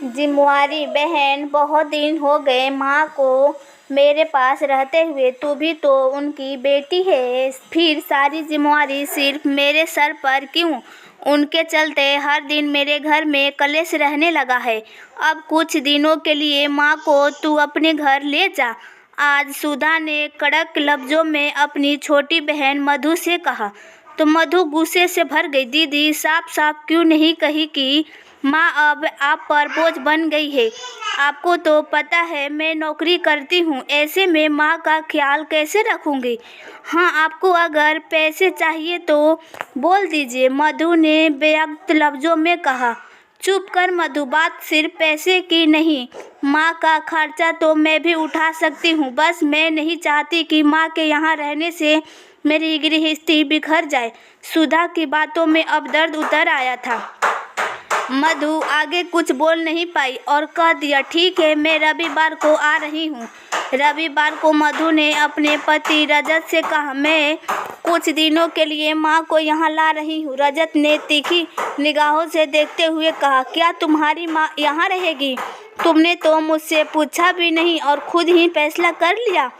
जिम्मेवारी बहन, बहुत दिन हो गए माँ को मेरे पास रहते हुए। तू भी तो उनकी बेटी है, फिर सारी जिम्मेवारी सिर्फ मेरे सर पर क्यों? उनके चलते हर दिन मेरे घर में कलेश रहने लगा है। अब कुछ दिनों के लिए माँ को तू अपने घर ले जा। आज सुधा ने कड़क लफ्जों में अपनी छोटी बहन मधु से कहा। तो मधु गुस्से से भर गई। दीदी साफ साफ क्यों नहीं कही कि माँ अब आप पर बोझ बन गई है? आपको तो पता है मैं नौकरी करती हूँ, ऐसे में माँ का ख्याल कैसे रखूँगी? हाँ, आपको अगर पैसे चाहिए तो बोल दीजिए, मधु ने बेअक्ति लफ्जों में कहा। चुप कर मधु, बात सिर्फ पैसे की नहीं, माँ का खर्चा तो मैं भी उठा सकती हूँ। बस मैं नहीं चाहती कि माँ के यहाँ रहने से मेरी गृहस्थी बिखर जाए। सुधा की बातों में अब दर्द उतर आया था। मधु आगे कुछ बोल नहीं पाई और कह दिया, ठीक है, मैं रविवार को आ रही हूँ। रविवार को मधु ने अपने पति रजत से कहा, मैं कुछ दिनों के लिए माँ को यहाँ ला रही हूँ। रजत ने तीखी निगाहों से देखते हुए कहा, क्या तुम्हारी माँ यहाँ रहेगी? तुमने तो मुझसे पूछा भी नहीं और खुद ही फैसला कर लिया।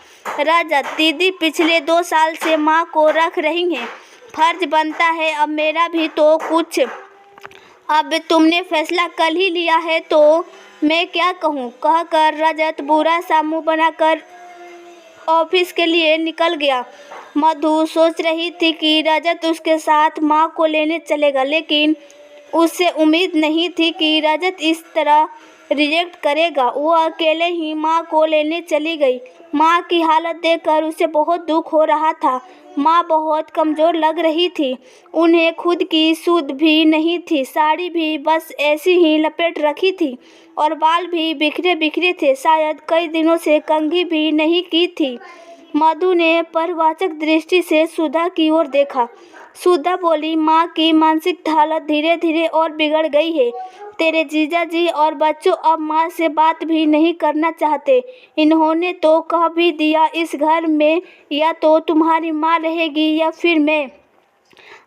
रजत, दीदी पिछले 2 साल से माँ को रख रही हैं, फर्ज बनता है अब मेरा भी तो कुछ। अब तुमने फैसला कल ही लिया है तो मैं क्या कहूँ? कहकर रजत बुरा सा मुँह बनाकर ऑफिस के लिए निकल गया। मधु सोच रही थी कि रजत उसके साथ माँ को लेने चलेगा, लेकिन उससे उम्मीद नहीं थी कि रजत इस तरह रिजेक्ट करेगा। वो अकेले ही माँ को लेने चली गई। माँ की हालत देखकर उसे बहुत दुख हो रहा था। माँ बहुत कमज़ोर लग रही थी। उन्हें खुद की सुध भी नहीं थी, साड़ी भी बस ऐसी ही लपेट रखी थी और बाल भी बिखरे बिखरे थे। शायद कई दिनों से कंघी भी नहीं की थी। मधु ने परवाचक दृष्टि से सुधा की ओर देखा। सुधा बोली, माँ की मानसिक हालत धीरे धीरे और बिगड़ गई है। तेरे जीजाजी और बच्चों अब माँ से बात भी नहीं करना चाहते। इन्होंने तो कह भी दिया, इस घर में या तो तुम्हारी माँ रहेगी या फिर मैं।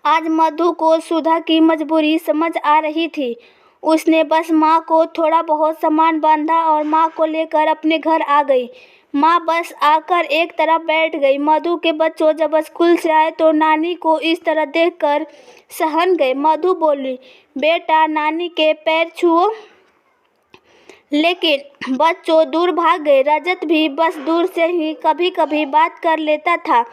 आज मधु को सुधा की मजबूरी समझ आ रही थी। उसने बस माँ को थोड़ा बहुत सामान बांधा और माँ को लेकर अपने घर आ गई। माँ बस आकर एक तरफ बैठ गई। मधु के बच्चों जब स्कूल से आए तो नानी को इस तरह देखकर सहम गए। मधु बोली, बेटा नानी के पैर छुओ, लेकिन बच्चों दूर भाग गए। रजत भी बस दूर से ही कभी कभी बात कर लेता था।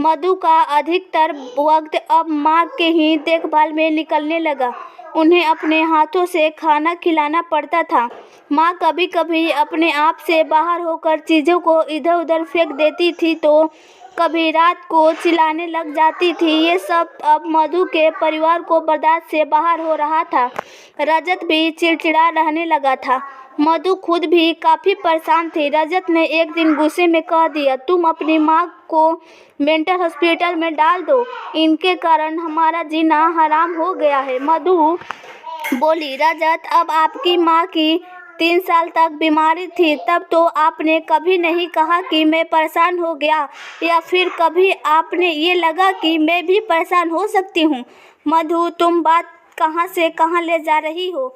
मधु का अधिकतर वक्त अब माँ के ही देखभाल में निकलने लगा। उन्हें अपने हाथों से खाना खिलाना पड़ता था। माँ कभी कभी अपने आप से बाहर होकर चीज़ों को इधर उधर फेंक देती थी तो कभी रात को चिल्लाने लग जाती थी। ये सब अब मधु के परिवार को बर्दाश्त से बाहर हो रहा था। रजत भी चिड़चिड़ा रहने लगा था। मधु खुद भी काफ़ी परेशान थी। रजत ने एक दिन गुस्से में कह दिया, तुम अपनी माँ को मेंटल हॉस्पिटल में डाल दो, इनके कारण हमारा जीना हराम हो गया है। मधु बोली, रजत, अब आपकी माँ की 3 साल तक बीमारी थी, तब तो आपने कभी नहीं कहा कि मैं परेशान हो गया, या फिर कभी आपने ये लगा कि मैं भी परेशान हो सकती हूँ। मधु, तुम बात कहाँ से कहाँ ले जा रही हो?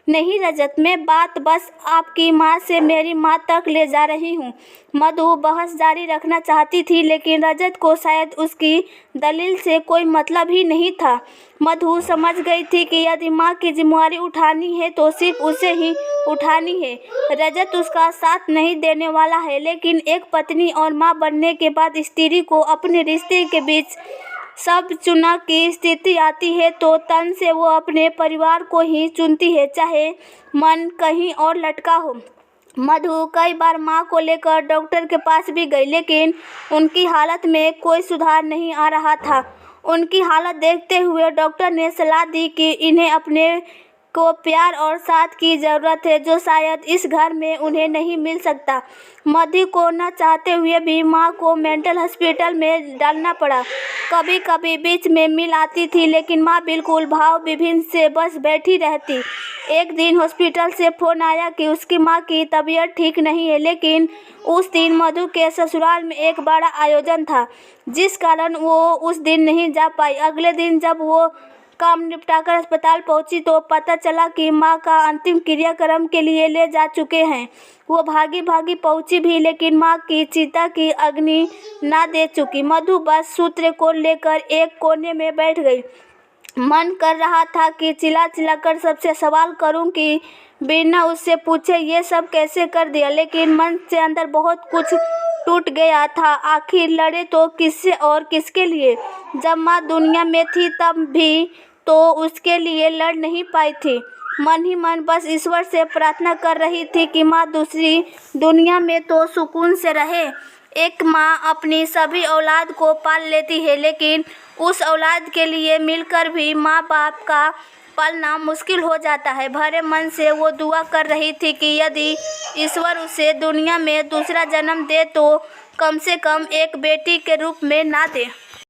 नहीं रजत, मैं बात बस आपकी माँ से मेरी माँ तक ले जा रही हूँ। मधु बहस जारी रखना चाहती थी, लेकिन रजत को शायद उसकी दलील से कोई मतलब ही नहीं था। मधु समझ गई थी कि यदि माँ की जिम्मेवारी उठानी है तो सिर्फ उसे ही उठानी है। रजत उसका साथ नहीं देने वाला है, लेकिन एक पत्नी और माँ बनने के बाद स्त्री को अपने रिश्ते के बीच सब चुनाव की स्थिति आती है तो तन से वो अपने परिवार को ही चुनती है, चाहे मन कहीं और लटका हो। मधु कई बार माँ को लेकर डॉक्टर के पास भी गई, लेकिन उनकी हालत में कोई सुधार नहीं आ रहा था। उनकी हालत देखते हुए डॉक्टर ने सलाह दी कि इन्हें अपने को प्यार और साथ की ज़रूरत है, जो शायद इस घर में उन्हें नहीं मिल सकता। मधु को न चाहते हुए भी माँ को मेंटल हॉस्पिटल में डालना पड़ा। कभी कभी बीच में मिल आती थी, लेकिन माँ बिल्कुल भाव विभिन्न से बस बैठी रहती। एक दिन हॉस्पिटल से फ़ोन आया कि उसकी माँ की तबीयत ठीक नहीं है, लेकिन उस दिन मधु के ससुराल में एक बड़ा आयोजन था, जिस कारण वो उस दिन नहीं जा पाई। अगले दिन जब वो काम निपटाकर अस्पताल पहुंची तो पता चला कि माँ का अंतिम क्रियाक्रम के लिए ले जा चुके हैं। वो भागी भागी पहुंची भी, लेकिन माँ की चिता की अग्नि ना दे चुकी। मधु बस सूत्र को लेकर एक कोने में बैठ गई। मन कर रहा था कि चिल्ला चिल्लाकर सबसे सवाल करूं कि बिना उससे पूछे ये सब कैसे कर दिया, लेकिन मन से अंदर बहुत कुछ टूट गया था। आखिर लड़े तो किससे और किसके लिए? जब माँ दुनिया में थी तब भी तो उसके लिए लड़ नहीं पाई थी। मन ही मन बस ईश्वर से प्रार्थना कर रही थी कि माँ दूसरी दुनिया में तो सुकून से रहे। एक माँ अपनी सभी औलाद को पाल लेती है, लेकिन उस औलाद के लिए मिलकर भी माँ बाप का पालना मुश्किल हो जाता है। भरे मन से वो दुआ कर रही थी कि यदि ईश्वर उसे दुनिया में दूसरा जन्म दे तो कम से कम एक बेटी के रूप में ना दे।